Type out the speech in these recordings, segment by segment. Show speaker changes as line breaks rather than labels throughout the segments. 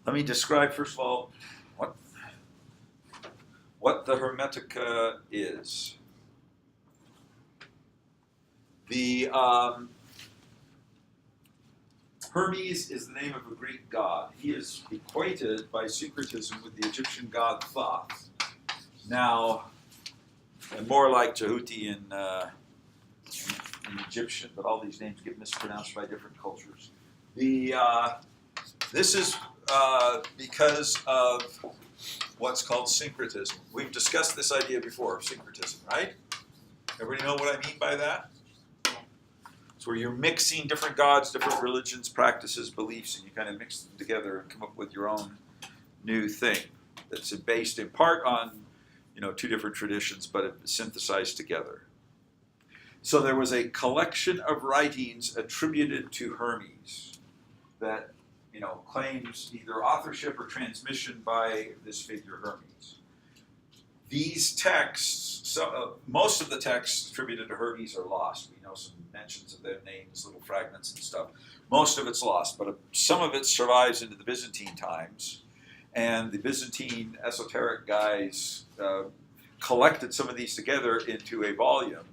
Let me describe, first of all, what the Hermetica is. The Hermes is the name of a Greek god. He is equated by syncretism with the Egyptian god Thoth. Now, and more like Jehuti in Egyptian, but all these names get mispronounced by different cultures. This is because of what's called syncretism. We've discussed this idea before of syncretism, right? Everybody know what I mean by that? It's where you're mixing different gods, different religions, practices, beliefs, and you kind of mix them together and come up with your own new thing that's based in part on, two different traditions, but synthesized together. So there was a collection of writings attributed to Hermes that, claims either authorship or transmission by this figure Hermes. These texts, most of the texts attributed to Hermes are lost. We know some mentions of their names, little fragments and stuff. Most of it's lost, but some of it survives into the Byzantine times. And the Byzantine esoteric guys collected some of these together into a volume,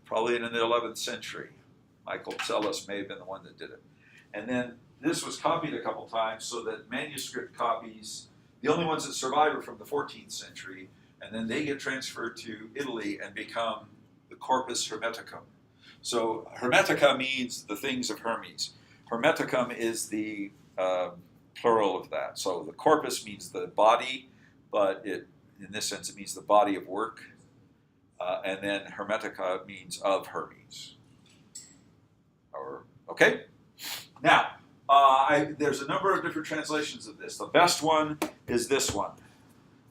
probably in the 11th century. Michael Psellos may have been the one that did it. And then this was copied a couple times so that manuscript copies, the only ones that survive are from the 14th century, and then they get transferred to Italy and become the Corpus Hermeticum. So Hermetica means the things of Hermes. Hermeticum is the plural of that. So the corpus means the body, but in this sense it means the body of work. And then Hermetica means of Hermes. Okay? Now, there's a number of different translations of this. The best one is this one.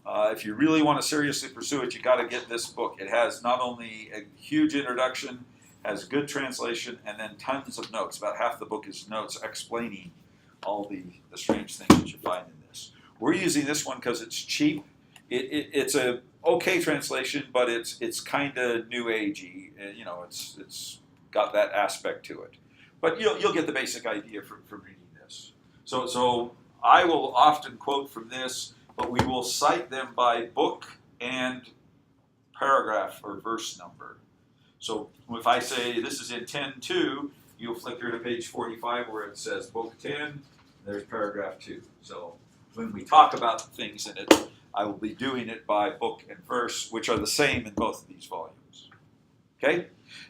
If you really want to seriously pursue it, you got to get this book. It has not only a huge introduction, has good translation, and then tons of notes. About half the book is notes explaining all the strange things that you find in this. We're using this one because it's cheap. It's a okay translation, but it's kind of new agey. It's got that aspect to it. But you'll get the basic idea from reading this. So I will often quote from this, but we will cite them by book and paragraph or verse number. So if I say this is in 10.2, you'll flicker to page 45 where it says book 10, there's paragraph 2. So when we talk about things in it, I will be doing it by book and verse, which are the same in both of these volumes. Okay?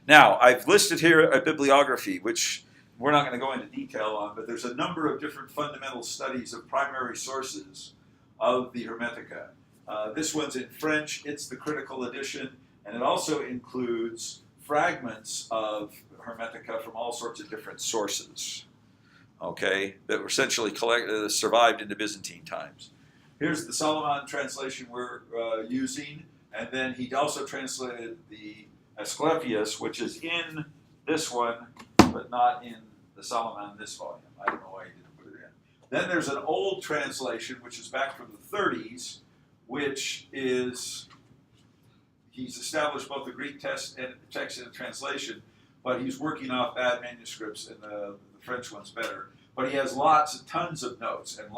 Now, I've listed here a bibliography, which we're not going to go into detail on, but there's a number of different fundamental studies of primary sources of the Hermetica. This one's in French. It's the critical edition, and it also includes fragments of Hermetica from all sorts of different sources, okay, that were essentially survived into Byzantine times. Here's the Solomon translation we're using, and then he also translated the Asclepius, which is in this one, but not in the Solomon in this volume. I don't know why he didn't put it in. Then there's an old translation, which is back from the 30s, which is, he's established both the Greek text and translation, but he's working off bad manuscripts, and the French one's better. But he has tons of notes, and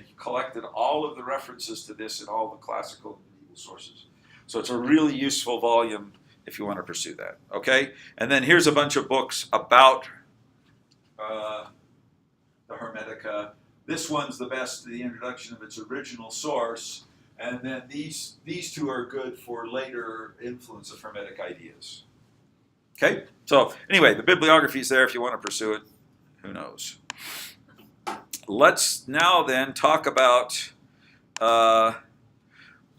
he collected all of the references to this in all the classical and medieval sources. So it's a really useful volume if you want to pursue that, okay? And then here's a bunch of books about the Hermetica. This one's the best, the introduction of its original source, and then these two are good for later influence of Hermetic ideas. Okay? So anyway, the bibliography is there if you want to pursue it. Who knows? Let's now then talk about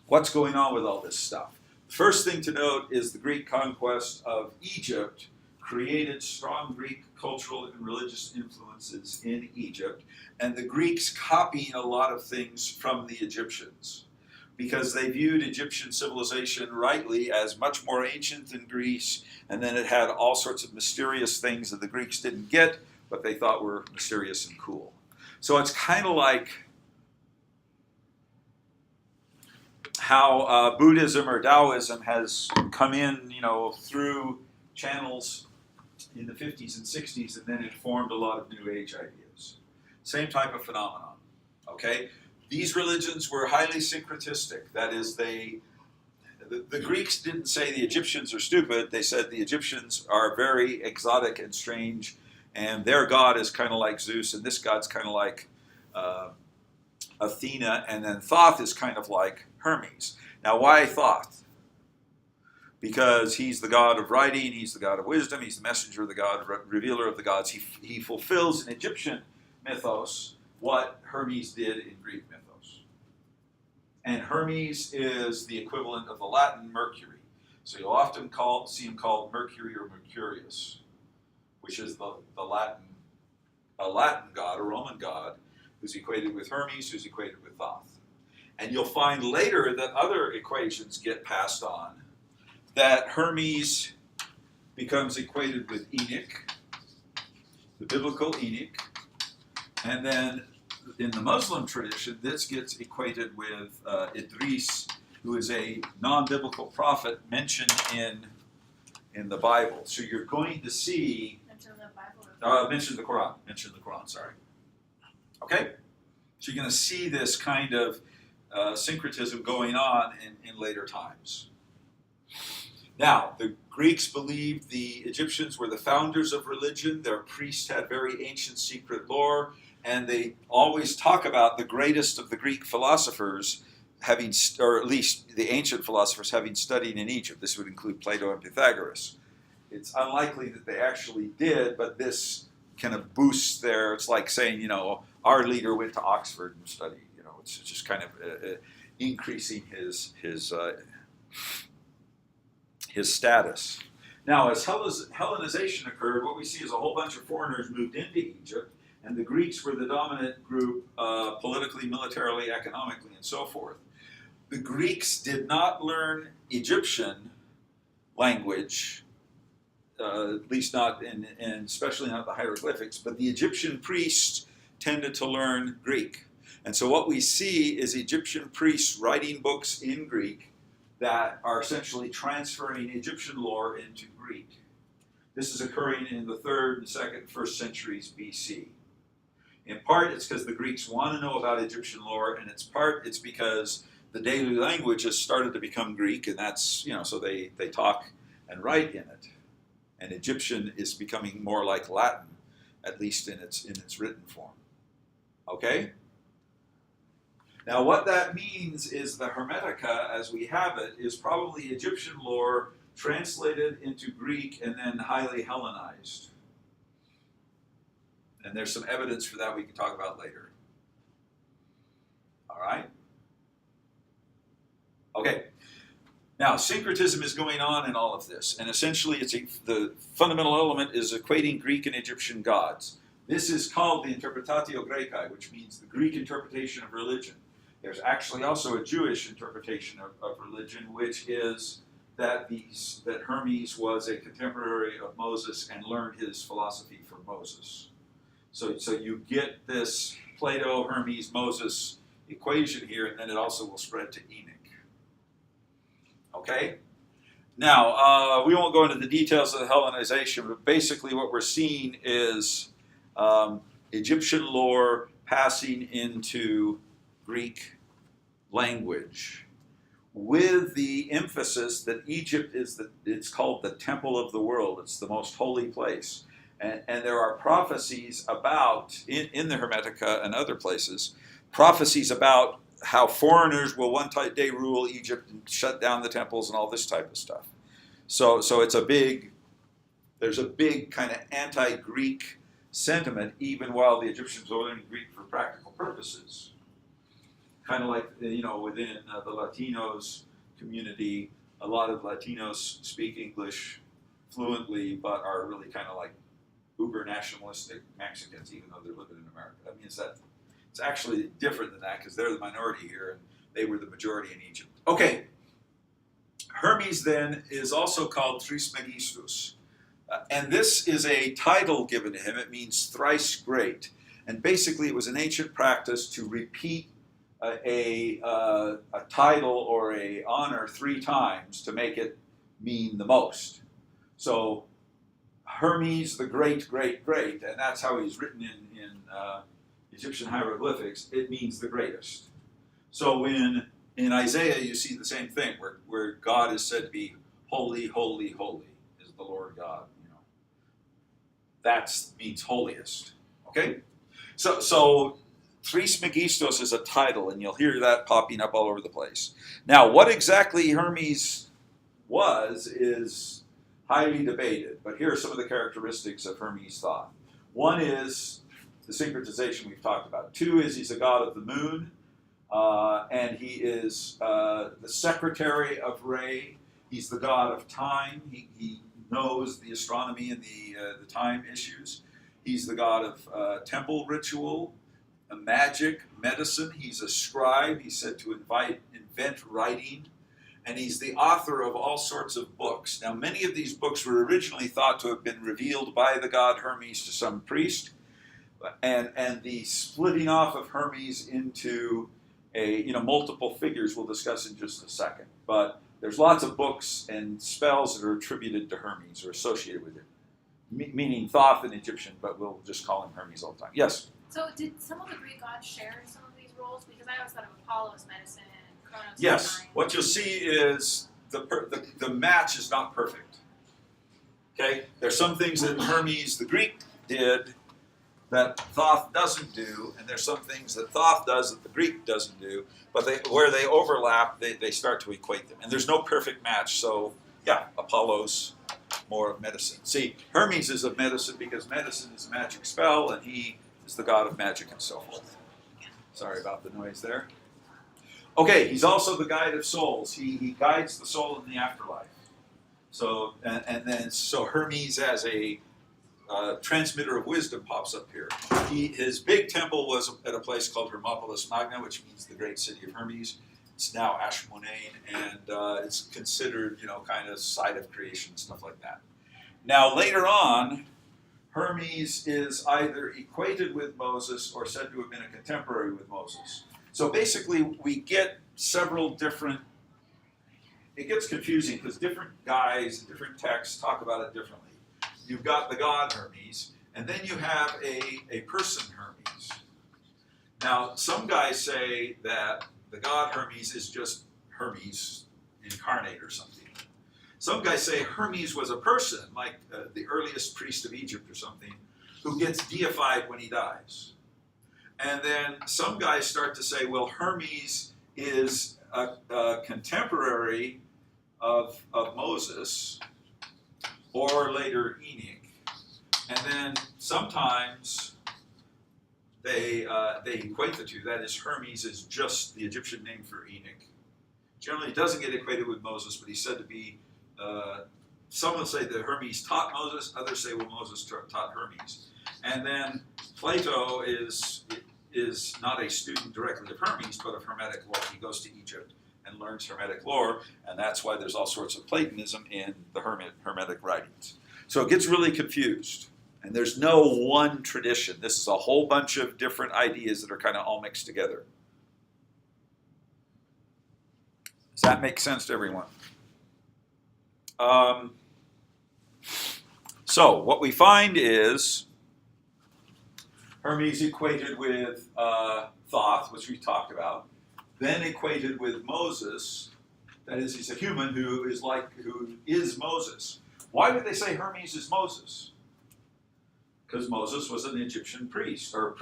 what's going on with all this stuff. First thing to note is the Greek conquest of Egypt created strong Greek cultural and religious influences in Egypt, and the Greeks copied a lot of things from the Egyptians because they viewed Egyptian civilization rightly as much more ancient than Greece, and then it had all sorts of mysterious things that the Greeks didn't get, but they thought were mysterious and cool. So it's kind of like how Buddhism or Taoism has come in, through channels in the 50s and 60s, and then it formed a lot of New Age ideas. Same type of phenomenon. Okay? These religions were highly syncretistic. That is, the Greeks didn't say the Egyptians are stupid. They said the Egyptians are very exotic and strange, and their god is kind of like Zeus, and this god's kind of like Athena, and then Thoth is kind of like Hermes. Now, why Thoth? Because he's the god of writing, he's the god of wisdom, he's the messenger of the god, revealer of the gods. He fulfills in Egyptian mythos what Hermes did in Greek mythos. And Hermes is the equivalent of the Latin Mercury. So you'll often see him called Mercury or Mercurius, which is a Latin god, a Roman god, who's equated with Hermes, who's equated with Thoth. And you'll find later that other equations get passed on, that Hermes becomes equated with Enoch, the biblical Enoch, and then in the Muslim tradition, this gets equated with Idris, who is a non-biblical prophet mentioned in the Bible. So you're going to see mention the Quran, sorry. Okay? So you're going to see this kind of syncretism going on in later times. Now, the Greeks believed the Egyptians were the founders of religion. Their priests had very ancient secret lore, and they always talk about the greatest of the Greek philosophers having, or at least the ancient philosophers, having studied in Egypt. This would include Plato and Pythagoras. It's unlikely that they actually did, but this kind of boosts it's like saying, our leader went to Oxford and studied. It's just kind of increasing his status. Now, as Hellenization occurred, what we see is a whole bunch of foreigners moved into Egypt, and the Greeks were the dominant group politically, militarily, economically, and so forth. The Greeks did not learn Egyptian language, at least not and especially not the hieroglyphics, but the Egyptian priests tended to learn Greek. And so what we see is Egyptian priests writing books in Greek that are essentially transferring Egyptian lore into Greek. This is occurring in the 3rd and 2nd, 1st centuries BC. In part, it's because the Greeks want to know about Egyptian lore, and it's because the daily language has started to become Greek, and that's, so they talk and write in it. And Egyptian is becoming more like Latin, at least in its written form. Okay? Now, what that means is the Hermetica, as we have it, is probably Egyptian lore translated into Greek and then highly Hellenized. And there's some evidence for that we can talk about later. All right? Okay. Now, syncretism is going on in all of this, and essentially the fundamental element is equating Greek and Egyptian gods. This is called the Interpretatio Graecae, which means the Greek interpretation of religion. There's actually also a Jewish interpretation of religion, which is that Hermes was a contemporary of Moses and learned his philosophy from Moses. So you get this Plato, Hermes, Moses equation here, and then it also will spread to Enoch. Okay? Now, we won't go into the details of the Hellenization, but basically what we're seeing is Egyptian lore passing into Greek language, with the emphasis that Egypt it's called the temple of the world. It's the most holy place. And there are prophecies about, in the Hermetica and other places, prophecies about how foreigners will one day rule Egypt and shut down the temples and all this type of stuff. So there's a big kind of anti-Greek sentiment, even while the Egyptians were learning Greek for practical purposes. Kind of like, within the Latinos community, a lot of Latinos speak English fluently, but are really kind of like uber nationalistic Mexicans, even though they're living in America. That means that it's actually different than that, because they're the minority here and they were the majority in Egypt. Okay, Hermes then is also called Trismegistus. And this is a title given to him. It means thrice great. And basically it was an ancient practice to repeat a title or a honor 3 times to make it mean the most. So Hermes the great, great, great, and that's how he's written Egyptian hieroglyphics, it means the greatest. So in Isaiah, you see the same thing, where God is said to be holy, holy, holy is the Lord God. That means holiest. Okay? So Trismegistos is a title, and you'll hear that popping up all over the place. Now, what exactly Hermes was is highly debated, but here are some of the characteristics of Hermes' thought. One is the syncretization we've talked about. Two is he's a god of the moon, and he is the secretary of Re. He's the god of time. He knows the astronomy and the time issues. He's the god of temple ritual, magic, medicine. He's a scribe. He's said to invent writing. And he's the author of all sorts of books. Now, many of these books were originally thought to have been revealed by the god Hermes to some priest. And the splitting off of Hermes into multiple figures we'll discuss in just a second. But there's lots of books and spells that are attributed to Hermes or associated with it, meaning Thoth in Egyptian, but we'll just call him Hermes all the time. Yes?
So did some of the Greek gods share some of these roles? Because I always thought of Apollo as medicine and Kronos as
Yes.
time.
What you'll see is the match is not perfect. Okay? There's some things that Hermes, the Greek, did that Thoth doesn't do, and there's some things that Thoth does that the Greek doesn't do, but where they overlap, they start to equate them. And there's no perfect match, so yeah, Apollo's more of medicine. See, Hermes is of medicine because medicine is a magic spell, and he is the god of magic and so forth. Sorry about the noise there. Okay, he's also the guide of souls. He guides the soul in the afterlife. So so Hermes as a transmitter of wisdom pops up here. His big temple was at a place called Hermopolis Magna, which means the great city of Hermes. It's now Ashmonain, and it's considered, kind of site of creation, stuff like that. Now, later on, Hermes is either equated with Moses or said to have been a contemporary with Moses. So basically, we get several different. It gets confusing because different guys, different texts talk about it differently. You've got the god Hermes, and then you have a person Hermes. Now, some guys say that the god Hermes is just Hermes incarnate or something. Some guys say Hermes was a person, like the earliest priest of Egypt or something, who gets deified when he dies. And then some guys start to say, well, Hermes is a contemporary of Moses, or later Enoch. And then sometimes they equate the two. That is, Hermes is just the Egyptian name for Enoch. Generally, it doesn't get equated with Moses, but he's said to be, some will say that Hermes taught Moses, others say, well, Moses taught Hermes. And then Plato is not a student directly of Hermes, but of Hermetic lore. He goes to Egypt and learns Hermetic lore, and that's why there's all sorts of Platonism in the Hermetic writings. So it gets really confused, and there's no one tradition. This is a whole bunch of different ideas that are kind of all mixed together. Does that make sense to everyone? So what we find is Hermes equated with Thoth, which we talked about, then equated with Moses. That is, he's a human who is Moses. Why would they say Hermes is Moses? Because Moses was an Egyptian priest or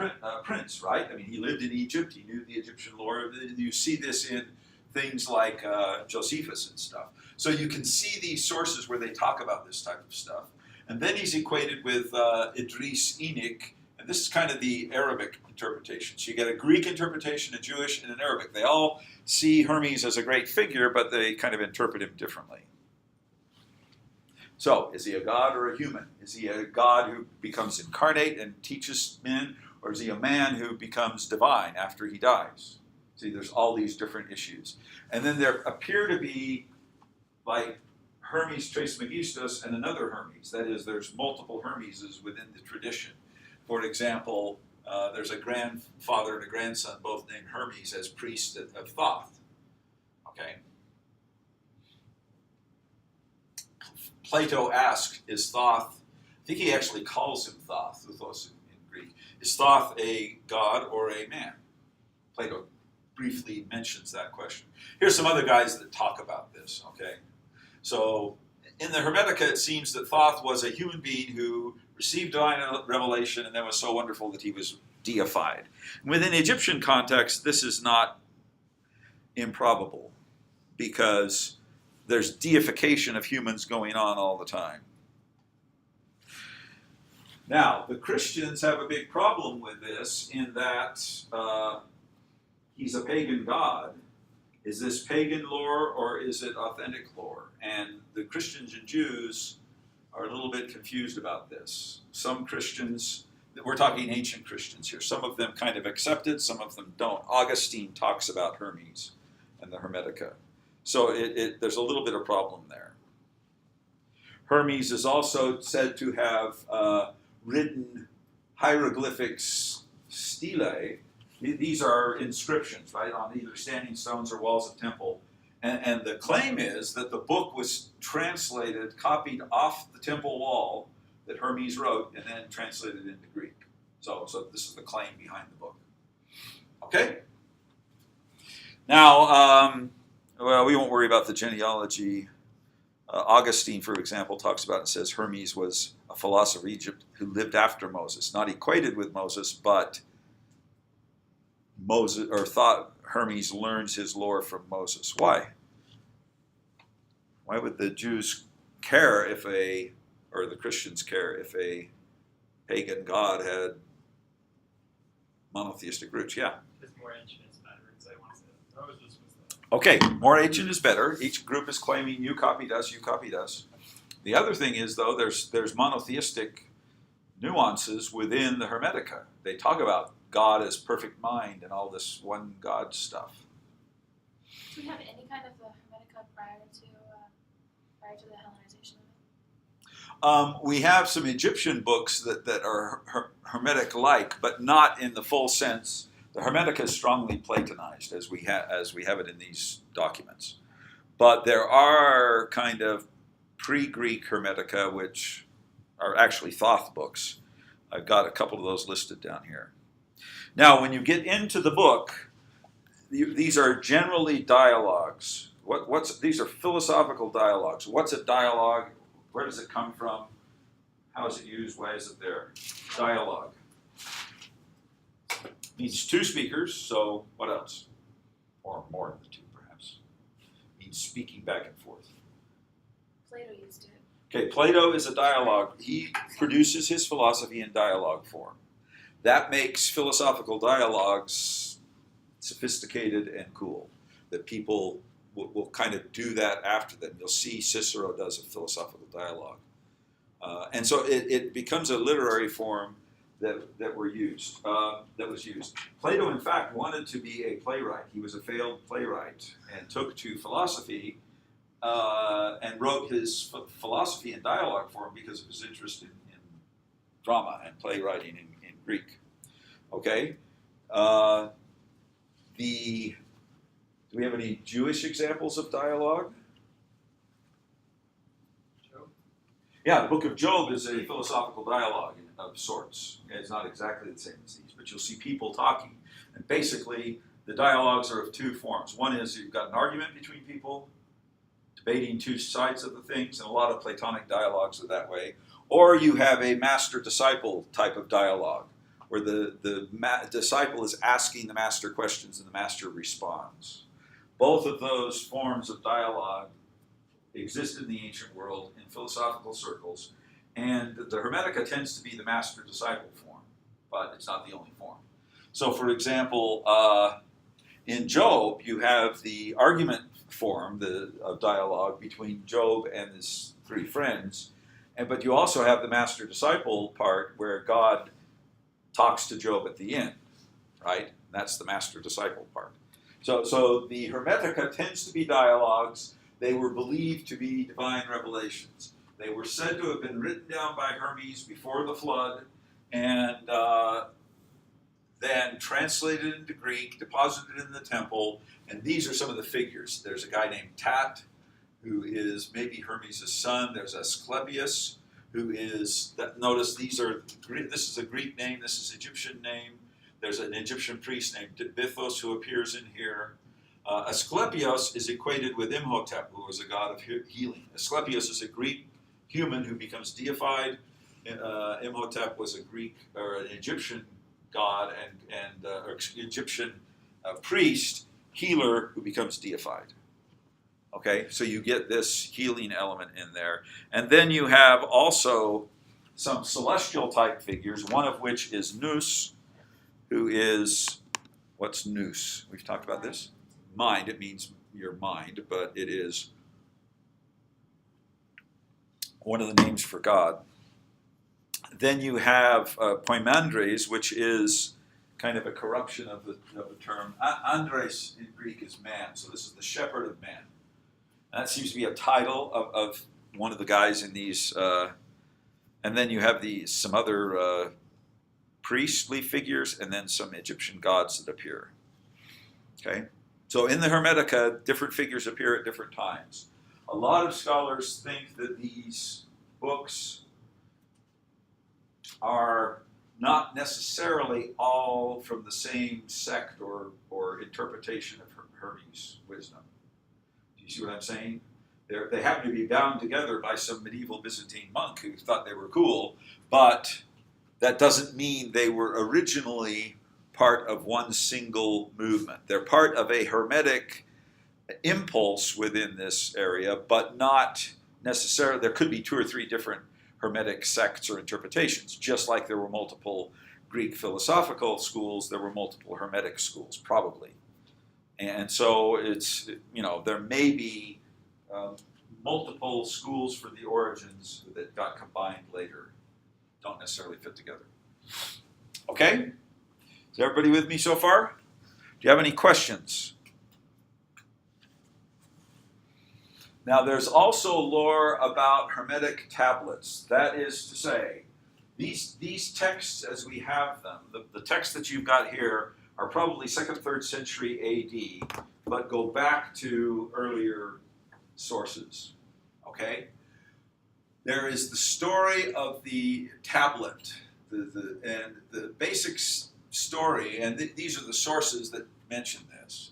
prince, right? I mean, he lived in Egypt. He knew the Egyptian lore. You see this in things like Josephus and stuff. So you can see these sources where they talk about this type of stuff. And then he's equated with Idris Enoch, and this is kind of the Arabic interpretation. So you get a Greek interpretation, a Jewish, and an Arabic. They all see Hermes as a great figure, but they kind of interpret him differently. So, is he a god or a human? Is he a god who becomes incarnate and teaches men, or is he a man who becomes divine after he dies? See, there's all these different issues. And then there appear to be, like, Hermes Trismegistus and another Hermes. That is, there's multiple Hermeses within the tradition. For example, there's a grandfather and a grandson, both named Hermes, as priests of Thoth. Okay. Plato asked, is Thoth, I think he actually calls him Thoth, Uthos in Greek. Is Thoth a god or a man? Plato briefly mentions that question. Here's some other guys that talk about this, okay? So in the Hermetica, it seems that Thoth was a human being who received divine revelation and then was so wonderful that he was deified. Within Egyptian context, this is not improbable because there's deification of humans going on all the time. Now, the Christians have a big problem with this in that he's a pagan god. Is this pagan lore or is it authentic lore? And the Christians and Jews are a little bit confused about this. Some Christians, we're talking ancient Christians here, some of them kind of accept it, some of them don't. Augustine talks about Hermes and the Hermetica. So there's a little bit of problem there. Hermes is also said to have written hieroglyphics stelae. These are inscriptions, right, on either standing stones or walls of temple. And the claim is that the book was translated, copied off the temple wall that Hermes wrote, and then translated into Greek. So this is the claim behind the book. Okay? Now, well, we won't worry about the genealogy. Augustine, for example, talks about it and says Hermes was a philosopher of Egypt who lived after Moses, not equated with Moses, but Moses, or thought Hermes learns his lore from Moses. Why? Why would the Jews care or the Christians care if a pagan god had monotheistic roots? Yeah.
It's more ancient is better. I want to say that. Moses was the...
Okay, more ancient is better. Each group is claiming you copied us, you copied us. The other thing is, though, there's monotheistic nuances within the Hermetica. They talk about God as perfect mind and all this one God stuff.
Do we have any kind of the Hermetica prior to the Hellenization of it?
We have some Egyptian books that are Hermetic-like, but not in the full sense. The Hermetica is strongly Platonized, as we have it in these documents. But there are kind of pre-Greek Hermetica, which are actually Thoth books. I've got a couple of those listed down here. Now, when you get into the book, these are generally dialogues. These are philosophical dialogues. What's a dialogue? Where does it come from? How is it used? Why is it there? Dialogue. Means two speakers, so what else? Or more than two, perhaps. Means speaking back and forth.
Plato used it.
Okay, Plato is a dialogue. He produces his philosophy in dialogue form. That makes philosophical dialogues sophisticated and cool, that people will kind of do that after them. You'll see Cicero does a philosophical dialogue. And so it becomes a literary form that was used. Plato, in fact, wanted to be a playwright. He was a failed playwright and took to philosophy and wrote his philosophy in dialogue form because of his interest in drama and playwriting in Greek. Okay? Do we have any Jewish examples of dialogue?
Job?
Yeah, the book of Job is a philosophical dialogue of sorts. It's not exactly the same as these, but you'll see people talking. And basically, the dialogues are of two forms. One is you've got an argument between people, debating two sides of the things, and a lot of Platonic dialogues are that way. Or you have a master-disciple type of dialogue, where the disciple is asking the master questions and the master responds. Both of those forms of dialogue exist in the ancient world in philosophical circles, and the Hermetica tends to be the master-disciple form, but it's not the only form. So, for example, in Job, you have the argument form of dialogue between Job and his three friends, but you also have the master-disciple part where God talks to Job at the end, right? That's the master-disciple part. So the Hermetica tends to be dialogues. They were believed to be divine revelations. They were said to have been written down by Hermes before the flood, and then translated into Greek, deposited in the temple, and these are some of the figures. There's a guy named Tat, who is maybe Hermes' son. There's Asclepius, who is, notice these are, this is a Greek name, this is an Egyptian name. There's an Egyptian priest named Bithos who appears in here. Asclepios is equated with Imhotep, who was a god of healing. Asclepios is a Greek human who becomes deified. Imhotep was a Greek or an Egyptian god or Egyptian priest, healer, who becomes deified. Okay, so you get this healing element in there. And then you have also some celestial type figures, one of which is Nous, who is, what's Nous? We've talked about this. Mind, it means your mind, but it is one of the names for God. Then you have Poimandres, which is kind of a corruption of the term. Andres in Greek is man, so this is the shepherd of man. And that seems to be a title of one of the guys in these. And then you have some other priestly figures, and then some Egyptian gods that appear. Okay? So in the Hermetica, different figures appear at different times. A lot of scholars think that these books are not necessarily all from the same sect or interpretation of Hermes' wisdom. Do you see what I'm saying? They happen to be bound together by some medieval Byzantine monk who thought they were cool, but that doesn't mean they were originally part of one single movement. They're part of a Hermetic impulse within this area, but not necessarily. There could be 2 or 3 different Hermetic sects or interpretations, just like there were multiple Greek philosophical schools, there were multiple Hermetic schools, probably. And so it's, there may be multiple schools for the origins that got combined later. Don't necessarily fit together. Okay? Is everybody with me so far? Do you have any questions? Now, there's also lore about Hermetic tablets. That is to say, these texts as we have them, the texts that you've got here are probably 2nd, 3rd century AD, but go back to earlier sources. Okay? There is the story of the tablet, and the basic story, and these are the sources that mention this,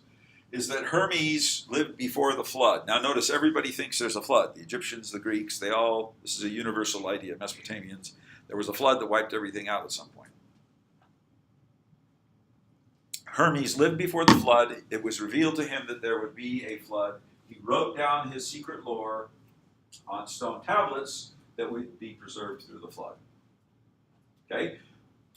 is that Hermes lived before the flood. Now notice, everybody thinks there's a flood. The Egyptians, the Greeks, this is a universal idea, Mesopotamians. There was a flood that wiped everything out at some point. Hermes lived before the flood. It was revealed to him that there would be a flood. He wrote down his secret lore on stone tablets that would be preserved through the flood. Okay?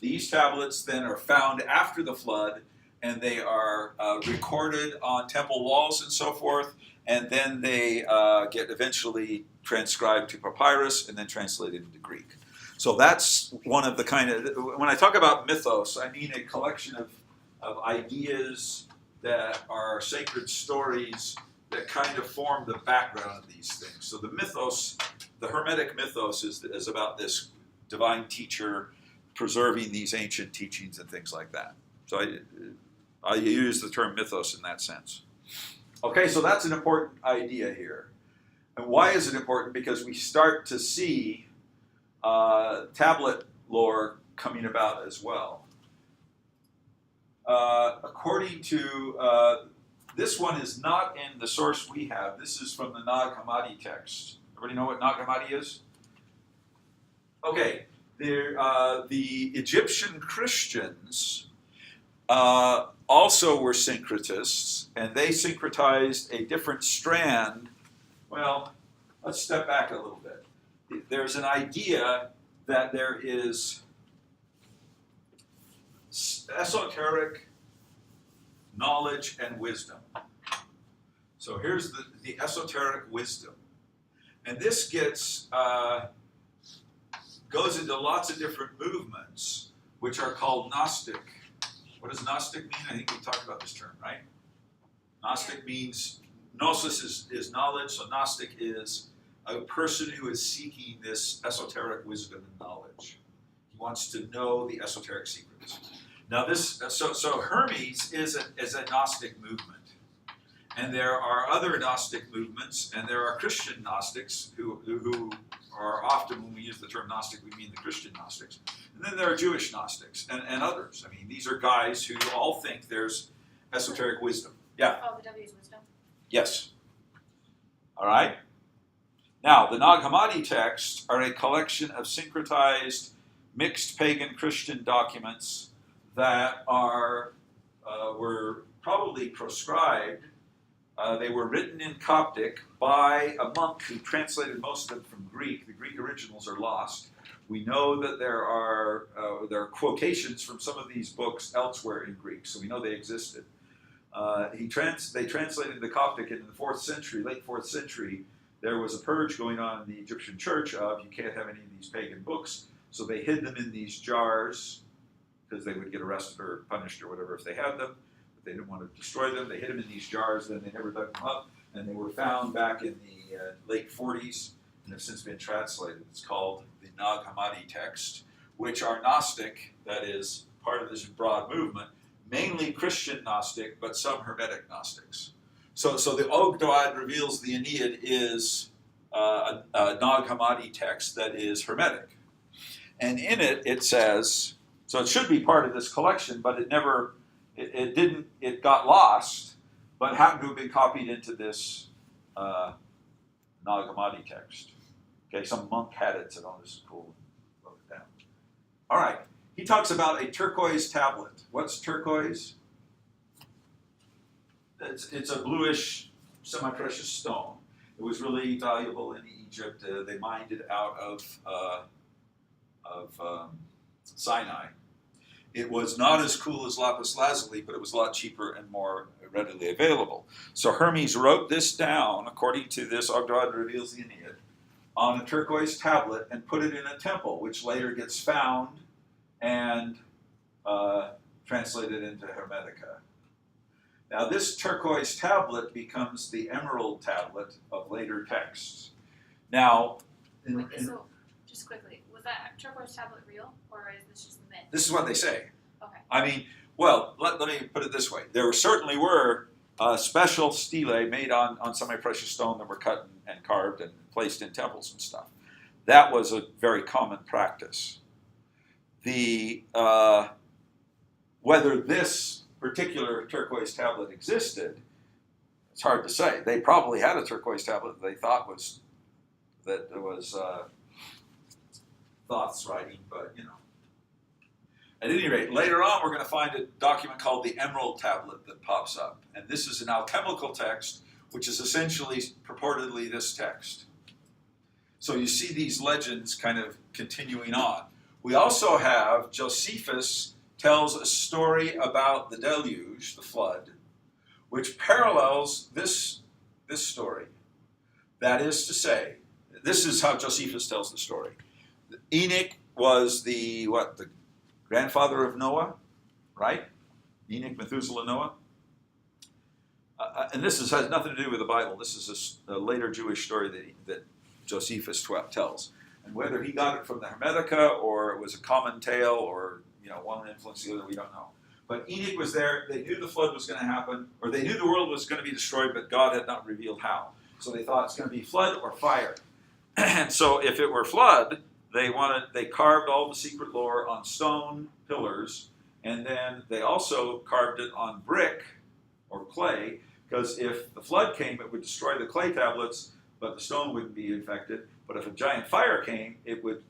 These tablets then are found after the flood, and they are recorded on temple walls and so forth, and then they get eventually transcribed to papyrus and then translated into Greek. So that's one of the when I talk about mythos, I mean a collection of ideas that are sacred stories that kind of form the background of these things. So the mythos, the Hermetic mythos is about this divine teacher preserving these ancient teachings and things like that. So I use the term mythos in that sense. Okay, so that's an important idea here. And why is it important? Because we start to see tablet lore coming about as well. According to, this one is not in the source we have. This is from the Nag Hammadi text. Everybody know what Nag Hammadi is? Okay, the Egyptian Christians also were syncretists, and they syncretized a different strand. Well, let's step back a little bit. There's an idea that there is esoteric knowledge and wisdom. So here's the esoteric wisdom. And this goes into lots of different movements, which are called Gnostic. What does Gnostic mean? I think we talked about this term, right? Gnostic means, Gnosis is knowledge, so Gnostic is a person who is seeking this esoteric wisdom and knowledge. He wants to know the esoteric secrets. Now so Hermes is a Gnostic movement. And there are other Gnostic movements, and there are Christian Gnostics who or often when we use the term Gnostic, we mean the Christian Gnostics. And then there are Jewish Gnostics and others. I mean, these are guys who all think there's esoteric wisdom. Yeah?
Oh, the W is wisdom.
Yes. All right? Now, the Nag Hammadi texts are a collection of syncretized, mixed pagan Christian documents that were probably proscribed. They were written in Coptic by a monk who translated most of them from Greek. The Greek originals are lost. We know that there are quotations from some of these books elsewhere in Greek, so we know they existed. They translated the Coptic in the 4th century, late 4th century. There was a purge going on in the Egyptian church of you can't have any of these pagan books, so they hid them in these jars because they would get arrested or punished or whatever if they had them. But they didn't want to destroy them. They hid them in these jars, then they never dug them up, and they were found back in the late 40s and have since been translated. It's called the Nag Hammadi text, which are Gnostic, that is part of this broad movement, mainly Christian Gnostic, but some Hermetic Gnostics. So the Ogdoad reveals the Aeneid is a Nag Hammadi text that is Hermetic. And in it, it says, so it should be part of this collection, but it got lost, but happened to have been copied into this Nag Hammadi text. Okay, some monk had it, said, oh, this is cool, wrote it down. All right, he talks about a turquoise tablet. What's turquoise? It's a bluish, semi-precious stone. It was really valuable in Egypt. They mined it out of Sinai. It was not as cool as lapis lazuli, but it was a lot cheaper and more readily available. So Hermes wrote this down, according to this, Ogdoad reveals the Aeneid, on a turquoise tablet and put it in a temple, which later gets found and translated into Hermetica. Now, this turquoise tablet becomes the emerald tablet of later texts. Now,
So, just quickly, was that turquoise tablet real, or is this just a myth?
this is what they say.
Okay.
I mean, well, let me put it this way. There certainly were special stelae made on semi-precious stone that were cut and carved and placed in temples and stuff. That was a very common practice. Whether this particular turquoise tablet existed, it's hard to say. They probably had a turquoise tablet that they thought was Thoth's writing, but you know. At any rate, later on we're going to find a document called the Emerald Tablet that pops up. And this is an alchemical text, which is essentially purportedly this text. So you see these legends kind of continuing on. We also have Josephus tells a story about the deluge, the flood, which parallels this story. That is to say, this is how Josephus tells the story. Enoch was the grandfather of Noah, right? Enoch, Methuselah, Noah. And this has nothing to do with the Bible. This is a later Jewish story that Josephus tells. And whether he got it from the Hermetica or it was a common tale or one influenced the other, we don't know. But Enoch was there. They knew the flood was going to happen, or they knew the world was going to be destroyed, but God had not revealed how. So they thought it's going to be flood or fire. And so if it were flood, they carved all the secret lore on stone pillars, and then they also carved it on brick or clay, because if the flood came, it would destroy the clay tablets, but the stone wouldn't be infected. But if a giant fire came, it would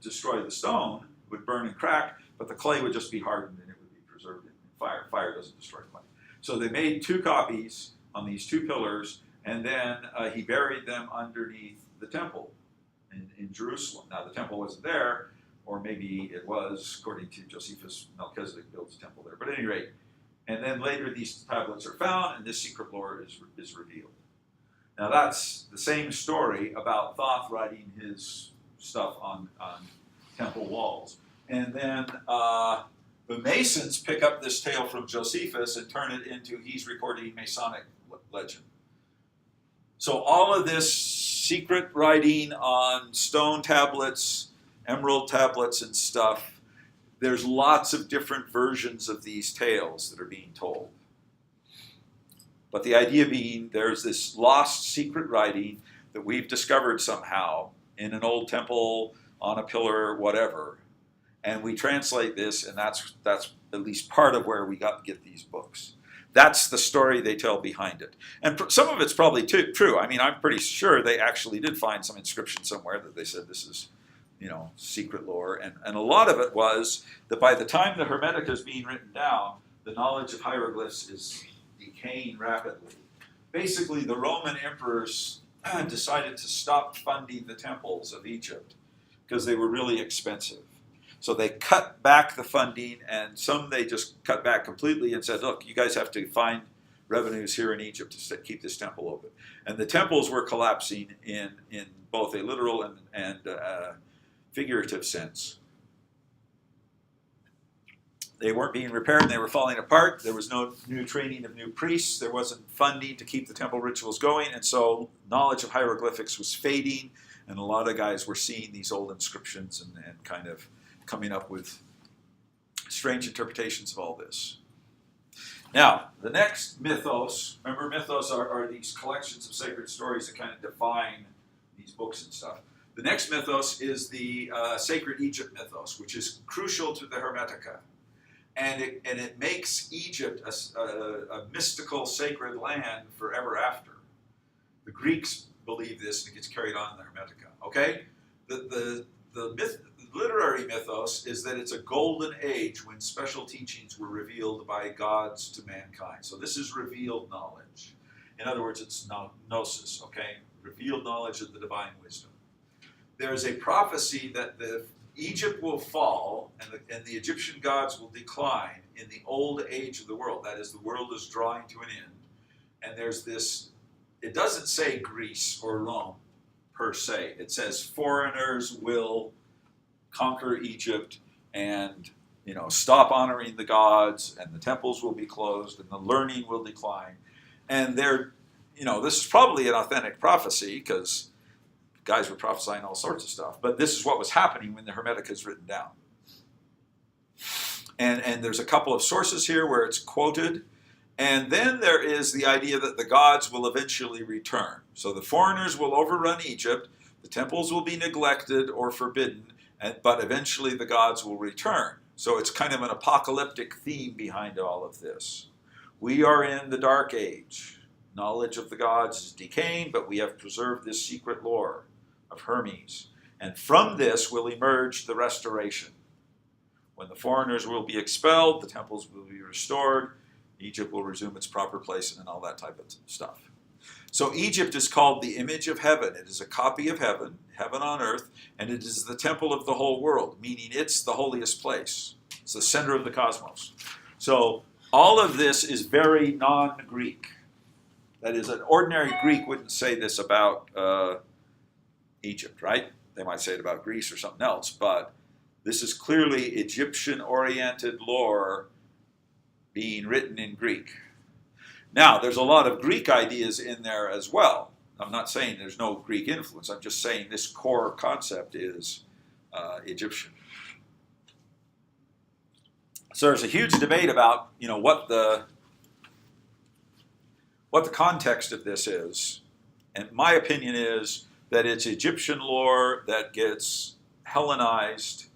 destroy the stone, would burn and crack, but the clay would just be hardened and it would be preserved in fire. Fire doesn't destroy clay. So they made 2 copies on these 2 pillars, and then he buried them underneath the temple in Jerusalem. Now the temple wasn't there, or maybe it was, according to Josephus. Melchizedek builds a temple there. But at any rate, and then later these tablets are found, and this secret lore is revealed. Now that's the same story about Thoth writing his stuff on temple walls. And then the Masons pick up this tale from Josephus and turn it into he's recording Masonic legend. So all of this secret writing on stone tablets, emerald tablets and stuff, there's lots of different versions of these tales that are being told. But the idea being there's this lost secret writing that we've discovered somehow in an old temple, on a pillar, whatever. And we translate this, and that's at least part of where we get these books. That's the story they tell behind it. And some of it's probably true. I mean, I'm pretty sure they actually did find some inscription somewhere that they said this is, secret lore. And a lot of it was that by the time the Hermetica is being written down, the knowledge of hieroglyphs is decaying rapidly. Basically, the Roman emperors decided to stop funding the temples of Egypt because they were really expensive. So they cut back the funding, and some they just cut back completely and said, look, you guys have to find revenues here in Egypt to keep this temple open. And the temples were collapsing in both a literal and figurative sense. They weren't being repaired, and they were falling apart. There was no new training of new priests. There wasn't funding to keep the temple rituals going, and so knowledge of hieroglyphics was fading, and a lot of guys were seeing these old inscriptions and kind of coming up with strange interpretations of all this. Now, the next mythos, remember mythos are these collections of sacred stories that kind of define these books and stuff. The next mythos is the sacred Egypt mythos, which is crucial to the Hermetica. And it makes Egypt a mystical sacred land forever after. The Greeks believe this, and it gets carried on in the Hermetica. Okay? The literary mythos is that it's a golden age when special teachings were revealed by gods to mankind. So this is revealed knowledge. In other words, it's gnosis, okay? Revealed knowledge of the divine wisdom. There is a prophecy that Egypt will fall and the Egyptian gods will decline in the old age of the world. That is, the world is drawing to an end. And there's this, it doesn't say Greece or Rome per se. It says foreigners will conquer Egypt and stop honoring the gods, and the temples will be closed and the learning will decline. And this is probably an authentic prophecy because guys were prophesying all sorts of stuff. But this is what was happening when the Hermetica is written down. And there's a couple of sources here where it's quoted. And then there is the idea that the gods will eventually return. So the foreigners will overrun Egypt, the temples will be neglected or forbidden, but eventually the gods will return. So it's kind of an apocalyptic theme behind all of this. We are in the dark age. Knowledge of the gods is decaying, but we have preserved this secret lore of Hermes. And from this will emerge the restoration. When the foreigners will be expelled, the temples will be restored, Egypt will resume its proper place, and all that type of stuff. So Egypt is called the image of heaven. It is a copy of heaven, heaven on earth, and it is the temple of the whole world, meaning it's the holiest place. It's the center of the cosmos. So all of this is very non-Greek. That is, an ordinary Greek wouldn't say this about Egypt, right? They might say it about Greece or something else, but this is clearly Egyptian-oriented lore being written in Greek. Now, there's a lot of Greek ideas in there as well. I'm not saying there's no Greek influence. I'm just saying this core concept is Egyptian. So there's a huge debate about, what the context of this is. And my opinion is that it's Egyptian lore that gets Hellenized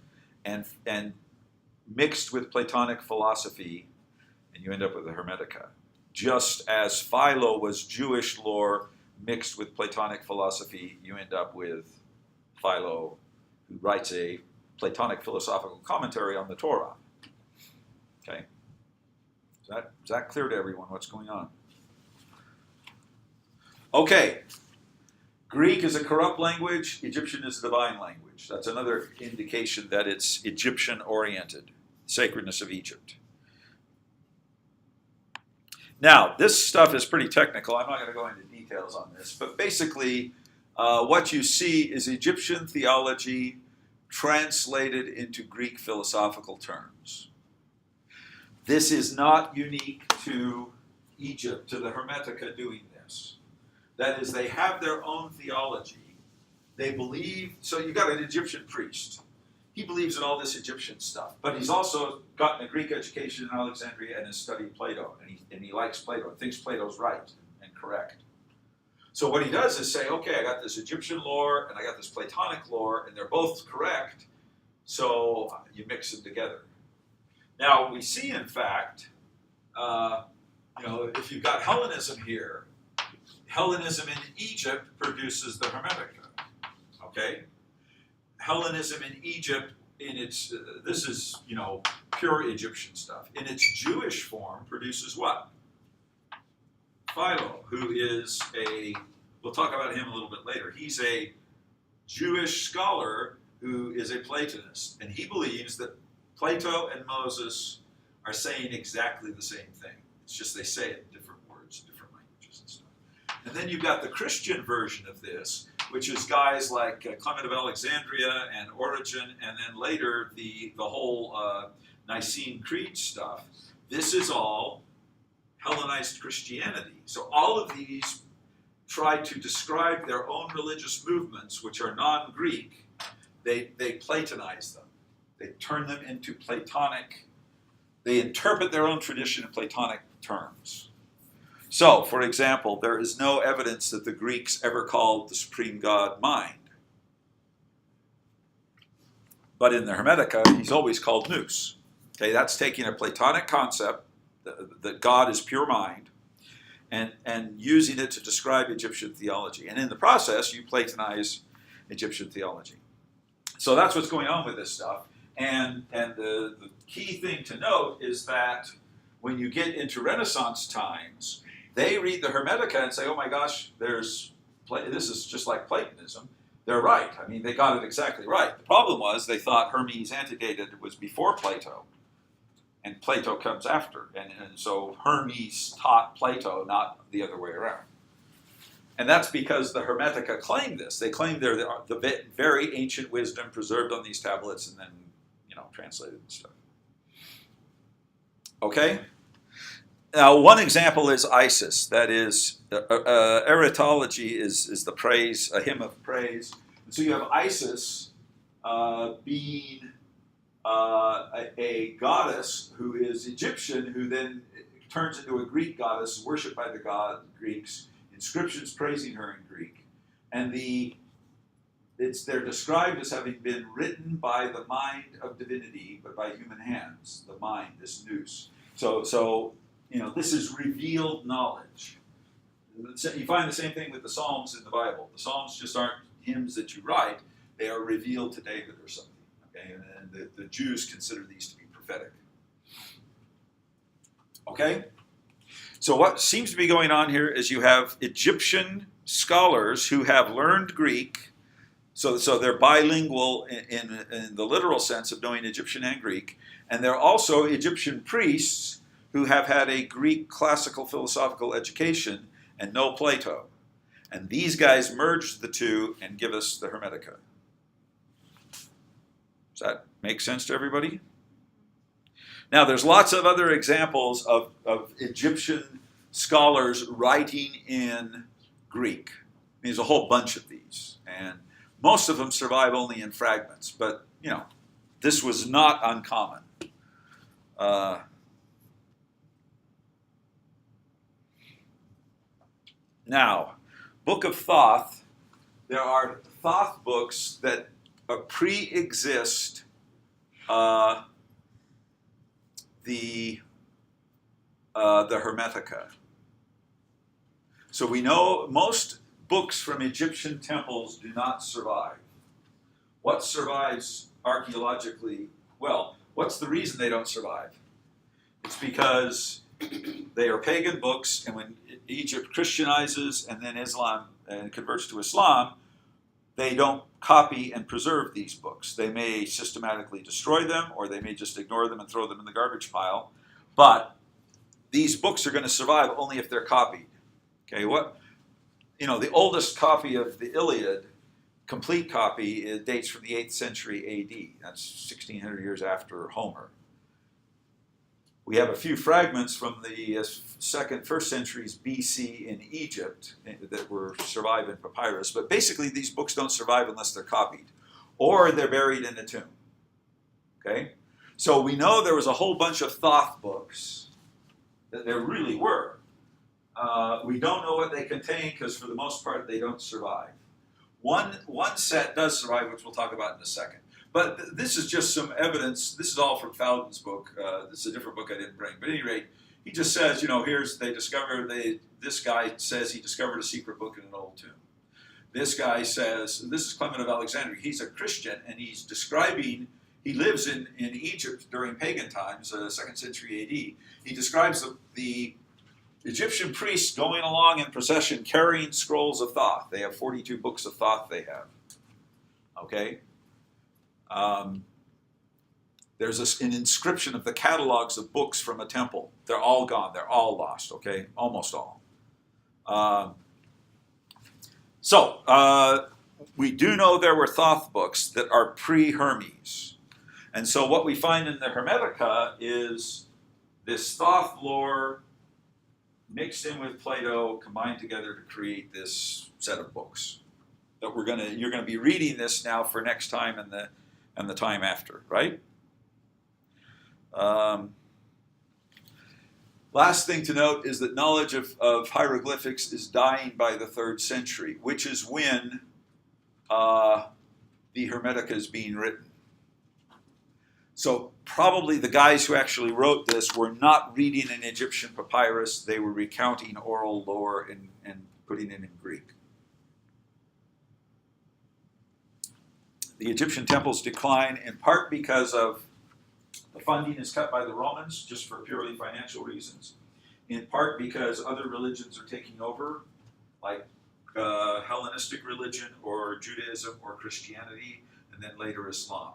and mixed with Platonic philosophy, and you end up with the Hermetica. Just as Philo was Jewish lore mixed with Platonic philosophy, you end up with Philo, who writes a Platonic philosophical commentary on the Torah. Okay? Is that clear to everyone what's going on? Okay. Greek is a corrupt language. Egyptian is a divine language. That's another indication that it's Egyptian-oriented, sacredness of Egypt. Now, this stuff is pretty technical. I'm not going to go into details on this, but basically what you see is Egyptian theology translated into Greek philosophical terms. This is not unique to Egypt, to the Hermetica doing this. That is, they have their own theology. They believe, so you got an Egyptian priest. He believes in all this Egyptian stuff, but he's also gotten a Greek education in Alexandria and has studied Plato, and he likes Plato and thinks Plato's right and correct. So what he does is say, okay, I got this Egyptian lore and I got this Platonic lore, and they're both correct, so you mix them together. Now, we see, in fact, if you've got Hellenism here, Hellenism in Egypt produces the Hermetica, okay? Hellenism in Egypt, in its, this is, pure Egyptian stuff. In its Jewish form, produces what? Philo, who is we'll talk about him a little bit later. He's a Jewish scholar who is a Platonist, and he believes that Plato and Moses are saying exactly the same thing. It's just they say it in different words, different languages and stuff. And then you've got the Christian version of this, which is guys like Clement of Alexandria and Origen, and then later the whole Nicene Creed stuff. This is all Hellenized Christianity. So all of these try to describe their own religious movements, which are non-Greek. They Platonize them. They turn them into Platonic. They interpret their own tradition in Platonic terms. So, for example, there is no evidence that the Greeks ever called the supreme God mind. But in the Hermetica, he's always called nous. Okay, that's taking a Platonic concept, that God is pure mind, and using it to describe Egyptian theology. And in the process, you Platonize Egyptian theology. So that's what's going on with this stuff. And the key thing to note is that when you get into Renaissance times, they read the Hermetica and say, oh my gosh, this is just like Platonism. They're right. I mean, they got it exactly right. The problem was they thought Hermes antedated was before Plato, and Plato comes after. And so Hermes taught Plato, not the other way around. And that's because the Hermetica claim this. They claim they're the very ancient wisdom preserved on these tablets and then, translated and stuff. Okay? Now, one example is Isis. That is, eritology is the praise, a hymn of praise. And so you have Isis being a goddess who is Egyptian, who then turns into a Greek goddess, worshipped by the Greeks. Inscriptions praising her in Greek. And they're described as having been written by the mind of divinity, but by human hands. The mind, this nous. So this is revealed knowledge. You find the same thing with the Psalms in the Bible. The Psalms just aren't hymns that you write. They are revealed to David or something. Okay? And the Jews consider these to be prophetic. Okay? So what seems to be going on here is you have Egyptian scholars who have learned Greek. So they're bilingual in the literal sense of knowing Egyptian and Greek. And they're also Egyptian priests who have had a Greek classical philosophical education and know Plato. And these guys merge the two and give us the Hermetica. Does that make sense to everybody? Now, there's lots of other examples of Egyptian scholars writing in Greek. There's a whole bunch of these. And most of them survive only in fragments. But, this was not uncommon. Now, Book of Thoth, there are Thoth books that pre-exist the Hermetica. So we know most books from Egyptian temples do not survive. What survives archaeologically? Well, what's the reason they don't survive? It's because they are pagan books, and when Egypt Christianizes and then Islam and converts to Islam, they don't copy and preserve these books. They may systematically destroy them, or they may just ignore them and throw them in the garbage pile. But these books are going to survive only if they're copied. Okay, the oldest copy of the Iliad, complete copy, dates from the 8th century A.D. That's 1,600 years after Homer. We have a few fragments from the first centuries B.C. in Egypt that were survive in papyrus, but basically these books don't survive unless they're copied, or they're buried in a tomb. Okay, so we know there was a whole bunch of Thoth books. There really were, We don't know what they contain because for the most part they don't survive. One set does survive, which we'll talk about in a second. But this is just some evidence. This is all from Fowden's book. This is a different book I didn't bring. But at any rate, he just says, this guy says he discovered a secret book in an old tomb. This guy says, this is Clement of Alexandria. He's a Christian, and he's describing, he lives in Egypt during pagan times, 2nd century AD. He describes the Egyptian priests going along in procession carrying scrolls of Thoth. They have 42 books of Thoth they have. Okay? There's an inscription of the catalogs of books from a temple. They're all gone. They're all lost, okay? Almost all. We do know there were Thoth books that are pre-Hermes. And so what we find in the Hermetica is this Thoth lore mixed in with Plato, combined together to create this set of books that you're gonna be reading this now for next time and the time after, right? Last thing to note is that knowledge of hieroglyphics is dying by the 3rd century, which is when the Hermetica is being written. So probably the guys who actually wrote this were not reading an Egyptian papyrus. They were recounting oral lore and putting it in Greek. The Egyptian temples decline in part because of the funding is cut by the Romans just for purely financial reasons. In part because other religions are taking over, like Hellenistic religion or Judaism or Christianity, and then later Islam.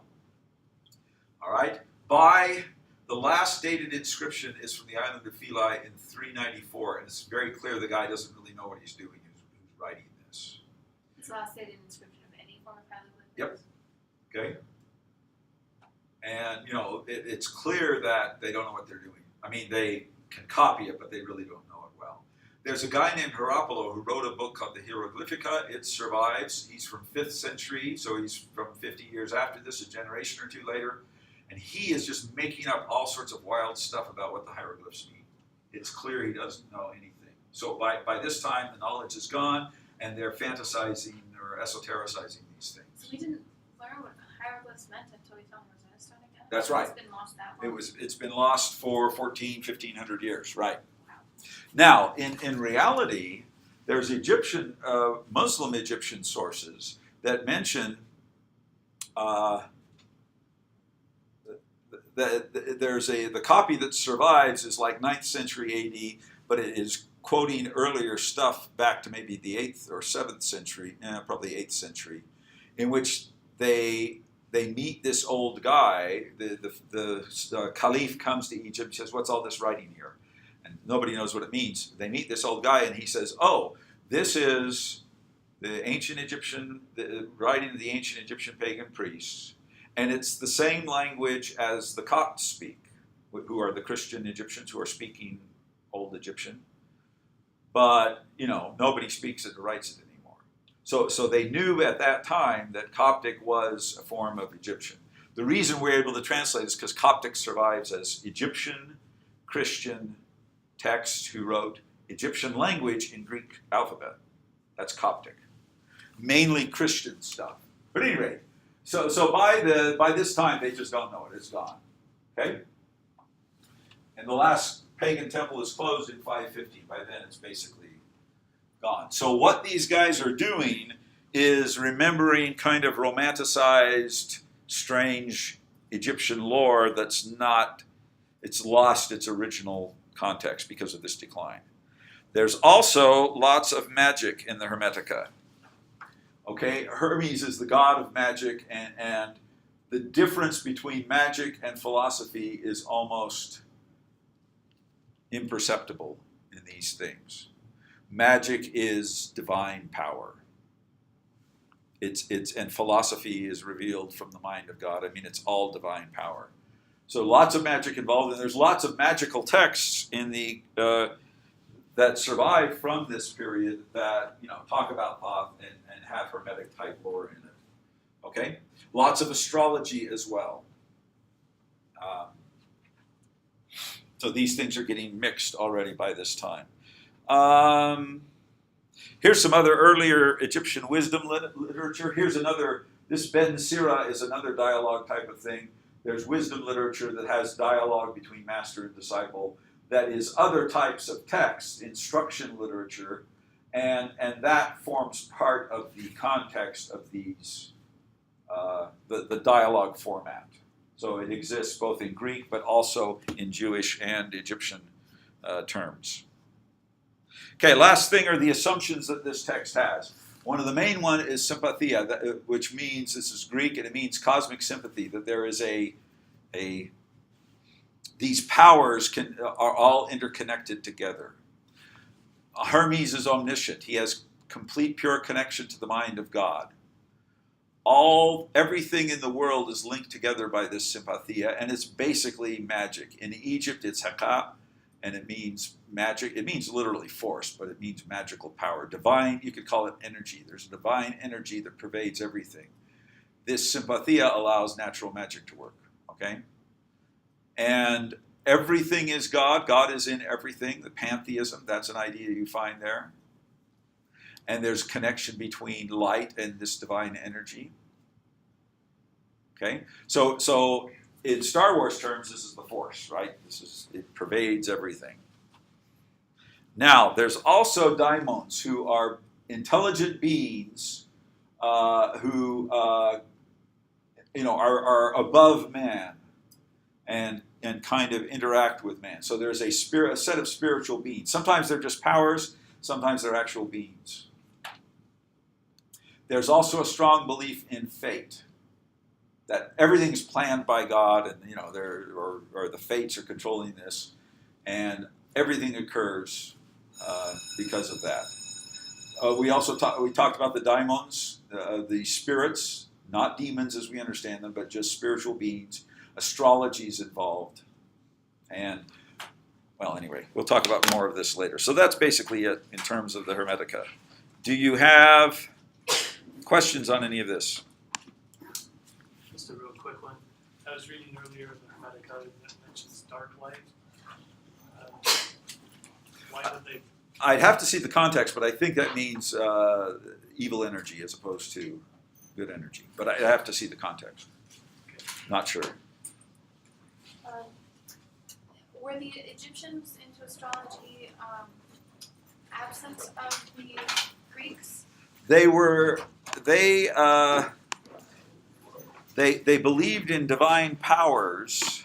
All right? By the last dated inscription is from the island of Philae in 394, and it's very clear the guy doesn't really know what he's doing who's writing this.
It's the last dated inscription of any form of hieroglyphics.
Yep. Okay? And, it's clear that they don't know what they're doing. I mean, they can copy it, but they really don't know it well. There's a guy named Herapolo who wrote a book called the Hieroglyphica. It survives. He's from 5th century, so he's from 50 years after this, a generation or two later. And he is just making up all sorts of wild stuff about what the hieroglyphs mean. It's clear he doesn't know anything. So by this time, the knowledge is gone, and they're fantasizing or esotericizing these things.
So we didn't learn what hieroglyphs meant until we found Rosetta Stone again?
That's right.
It's been lost that long.
It's been lost for 1,500 years, right. Wow. Now, in reality, there's Muslim Egyptian sources that mention the copy that survives is like 9th century AD, but it is quoting earlier stuff back to maybe the 8th or 7th century, probably 8th century, in which they meet this old guy. The caliph comes to Egypt, says, "What's all this writing here?" And nobody knows what it means. They meet this old guy, and he says, "Oh, this is the ancient Egyptian, the writing of the ancient Egyptian pagan priests, and it's the same language as the Copts speak, who are the Christian Egyptians who are speaking Old Egyptian. But nobody speaks it or writes it anymore. So they knew at that time that Coptic was a form of Egyptian. The reason we're able to translate is because Coptic survives as Egyptian Christian text who wrote Egyptian language in Greek alphabet. That's Coptic. Mainly Christian stuff. But at any rate, so by this time they just don't know it. It's gone. Okay? And the last pagan temple is closed in 550. By then it's basically gone. So what these guys are doing is remembering kind of romanticized, strange Egyptian lore it's lost its original context because of this decline. There's also lots of magic in the Hermetica. Okay, Hermes is the god of magic, and the difference between magic and philosophy is almost imperceptible in these things. Magic is divine power. And philosophy is revealed from the mind of God. I mean, it's all divine power. So lots of magic involved, and there's lots of magical texts in the that survive from this period that talk about Thoth and have Hermetic type lore in it. Okay, lots of astrology as well. So these things are getting mixed already by this time. Here's some other earlier Egyptian wisdom literature. Here's another, this Ben Sira is another dialogue type of thing. There's wisdom literature that has dialogue between master and disciple. That is other types of text, instruction literature, and that forms part of the context of these, the dialogue format. So it exists both in Greek but also in Jewish and Egyptian terms. Okay, last thing are the assumptions that this text has. One of the main one is sympathia, which means, this is Greek, and it means cosmic sympathy, that there is these powers are all interconnected together. Hermes is omniscient. He has complete pure connection to the mind of God. Everything in the world is linked together by this sympathia, and it's basically magic. In Egypt, it's haka, and it means magic. It means literally force, but it means magical power. Divine, you could call it energy. There's a divine energy that pervades everything. This sympathia allows natural magic to work, okay? And everything is God. God is in everything. The pantheism, that's an idea you find there. And there's connection between light and this divine energy. Okay? So in Star Wars terms, this is the Force, right? It pervades everything. Now, there's also daimons, who are intelligent beings who are above man and kind of interact with man. So there's a set of spiritual beings. Sometimes they're just powers, sometimes they're actual beings. There's also a strong belief in fate, that everything's planned by God, and or the fates are controlling this, and everything occurs because of that. We talked about the daimons, the spirits, not demons as we understand them, but just spiritual beings. Astrology is involved, and anyway, we'll talk about more of this later. So that's basically it in terms of the Hermetica. Do you have questions on any of this?
Just a real quick one. I was reading earlier in the Hermetica that mentions dark light. Why would they?
I'd have to see the context, but I think that means evil energy as opposed to good energy. But I have to see the context. Not sure.
Were the Egyptians into astrology absent of the Greeks?
They believed in divine powers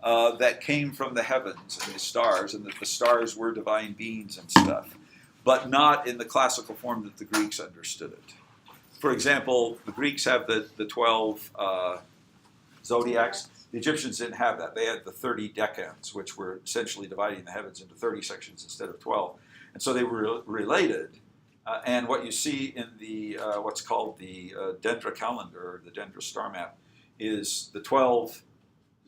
that came from the heavens and the stars, and that the stars were divine beings and stuff, but not in the classical form that the Greeks understood it. For example, the Greeks have the 12 zodiacs. The Egyptians didn't have that. They had the 30 decans, which were essentially dividing the heavens into 30 sections instead of 12. And so they were related. And what you see in the what's called the Dendra calendar, the Dendra star map, is the 12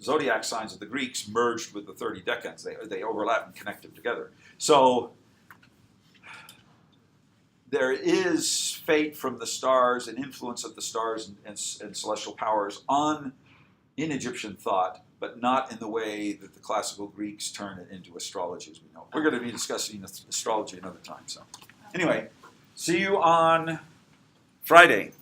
zodiac signs of the Greeks merged with the 30 decans. They overlap and connect them together. So there is fate from the stars and influence of the stars and celestial powers in Egyptian thought, but not in the way that the classical Greeks turn it into astrology as we know. We're going to be discussing astrology another time. So anyway, see you on Friday.